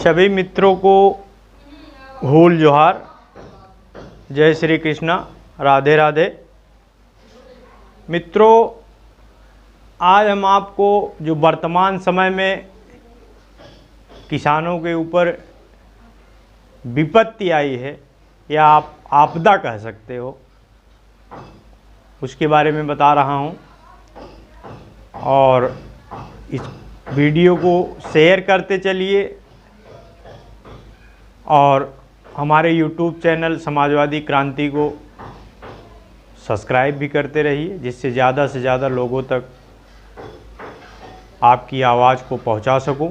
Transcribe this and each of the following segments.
सभी मित्रों को हुल जोहार, जय श्री कृष्णा, राधे राधे। मित्रों, आज हम आपको जो वर्तमान समय में किसानों के ऊपर विपत्ति आई है या आप आपदा कह सकते हो, उसके बारे में बता रहा हूं। और इस वीडियो को शेयर करते चलिए और हमारे YouTube चैनल समाजवादी क्रांति को सब्सक्राइब भी करते रहिए, जिससे ज़्यादा से ज़्यादा लोगों तक आपकी आवाज़ को पहुंचा सकूं।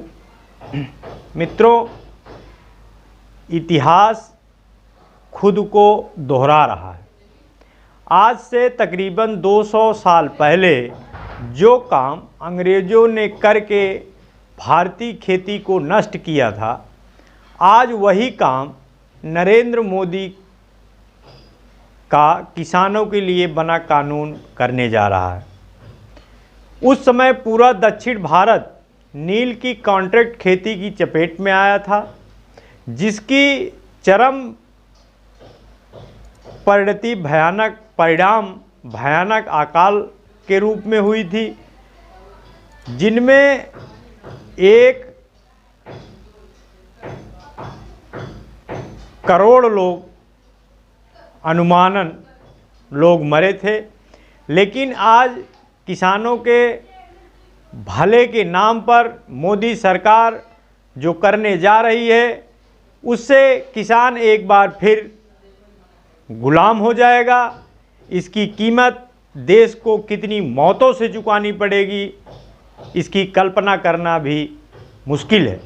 मित्रों, इतिहास खुद को दोहरा रहा है। आज से तकरीबन 200 साल पहले जो काम अंग्रेज़ों ने करके भारतीय खेती को नष्ट किया था, आज वही काम नरेंद्र मोदी का किसानों के लिए बना कानून करने जा रहा है। उस समय पूरा दक्षिण भारत नील की कॉन्ट्रैक्ट खेती की चपेट में आया था, जिसकी चरम परिणाम भयानक अकाल के रूप में हुई थी, जिनमें 1 करोड़ लोग अनुमानन लोग मरे थे। लेकिन आज किसानों के भले के नाम पर मोदी सरकार जो करने जा रही है, उससे किसान एक बार फिर गुलाम हो जाएगा। इसकी कीमत देश को कितनी मौतों से चुकानी पड़ेगी, इसकी कल्पना करना भी मुश्किल है।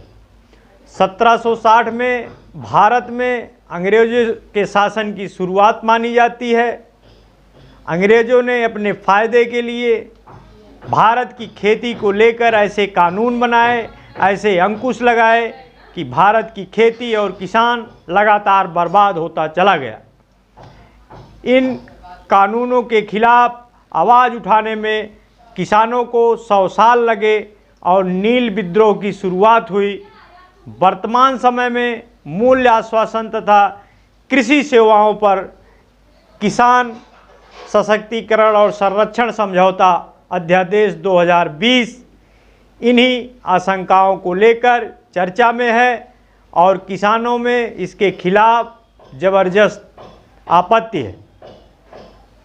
1760 में भारत में अंग्रेज़ों के शासन की शुरुआत मानी जाती है। अंग्रेज़ों ने अपने फ़ायदे के लिए भारत की खेती को लेकर ऐसे कानून बनाए, ऐसे अंकुश लगाए कि भारत की खेती और किसान लगातार बर्बाद होता चला गया। इन कानूनों के खिलाफ आवाज़ उठाने में किसानों को 100 साल लगे और नील विद्रोह की शुरुआत हुई। वर्तमान समय में मूल्य आश्वासन तथा कृषि सेवाओं पर किसान सशक्तिकरण और संरक्षण समझौता अध्यादेश 2020 इन्हीं आशंकाओं को लेकर चर्चा में है और किसानों में इसके खिलाफ ज़बरदस्त आपत्ति है,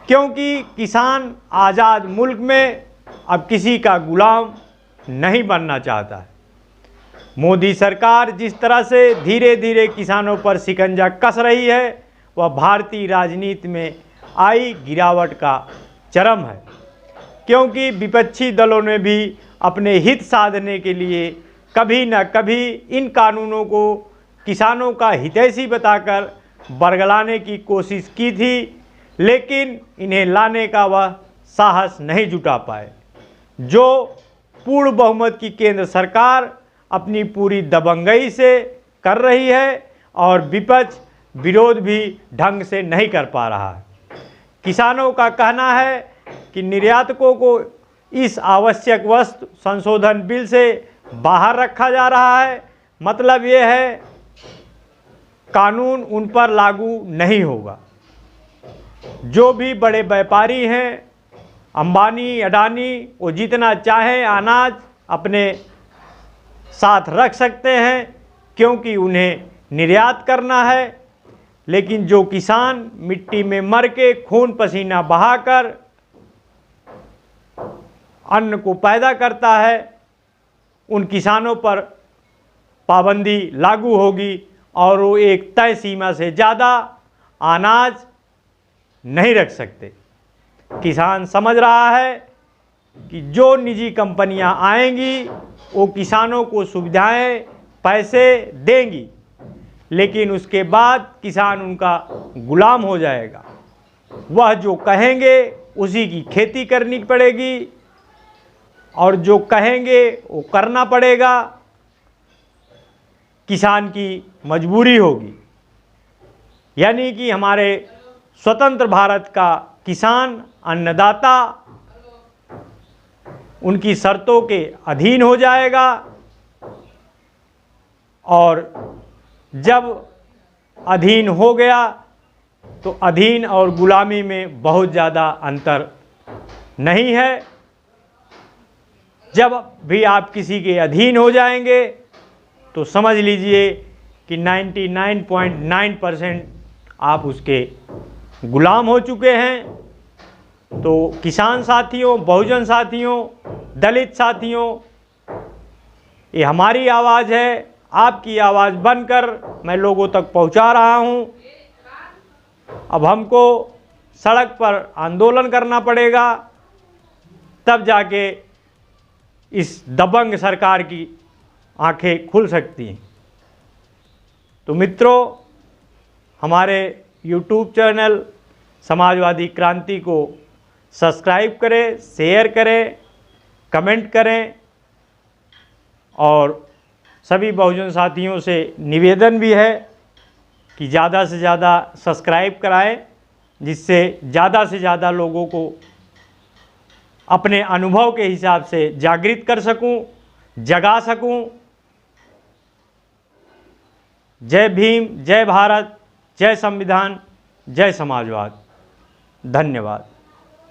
क्योंकि किसान आज़ाद मुल्क में अब किसी का गुलाम नहीं बनना चाहता है। मोदी सरकार जिस तरह से धीरे धीरे किसानों पर शिकंजा कस रही है, वह भारतीय राजनीति में आई गिरावट का चरम है, क्योंकि विपक्षी दलों ने भी अपने हित साधने के लिए कभी न कभी इन कानूनों को किसानों का हितैषी बताकर बरगलाने की कोशिश की थी, लेकिन इन्हें लाने का वह साहस नहीं जुटा पाए। जो पूर्ण बहुमत की केंद्र सरकार अपनी पूरी दबंगई से कर रही है और विपक्ष विरोध भी ढंग से नहीं कर पा रहा है। किसानों का कहना है कि निर्यातकों को इस आवश्यक वस्तु संशोधन बिल से बाहर रखा जा रहा है। मतलब ये है कानून उन पर लागू नहीं होगा। जो भी बड़े व्यापारी हैं, अंबानी, अडानी, वो जितना चाहे अनाज अपने साथ रख सकते हैं, क्योंकि उन्हें निर्यात करना है। लेकिन जो किसान मिट्टी में मर के खून पसीना बहाकर अन्न को पैदा करता है, उन किसानों पर पाबंदी लागू होगी और वो एक तय सीमा से ज़्यादा अनाज नहीं रख सकते। किसान समझ रहा है कि जो निजी कंपनियां आएंगी वो किसानों को सुविधाएं, पैसे देंगी, लेकिन उसके बाद किसान उनका गुलाम हो जाएगा। वह जो कहेंगे उसी की खेती करनी पड़ेगी और जो कहेंगे वो करना पड़ेगा। किसान की मजबूरी होगी। यानी कि हमारे स्वतंत्र भारत का किसान, अन्नदाता उनकी शर्तों के अधीन हो जाएगा। और जब अधीन हो गया तो अधीन और गुलामी में बहुत ज़्यादा अंतर नहीं है। जब भी आप किसी के अधीन हो जाएंगे तो समझ लीजिए कि 99.9% आप उसके गुलाम हो चुके हैं। तो किसान साथियों, बहुजन साथियों, दलित साथियों, ये हमारी आवाज़ है, आपकी आवाज़ बनकर मैं लोगों तक पहुंचा रहा हूं। अब हमको सड़क पर आंदोलन करना पड़ेगा, तब जाके इस दबंग सरकार की आंखें खुल सकती हैं। तो मित्रों, हमारे YouTube चैनल समाजवादी क्रांति को सब्सक्राइब करें, शेयर करें, कमेंट करें और सभी बहुजन साथियों से निवेदन भी है कि ज़्यादा से ज़्यादा सब्सक्राइब कराएं, जिससे ज़्यादा से ज़्यादा लोगों को अपने अनुभव के हिसाब से जागृत कर सकूं, जगा सकूं। जय भीम, जय भारत, जय संविधान, जय समाजवाद। धन्यवाद।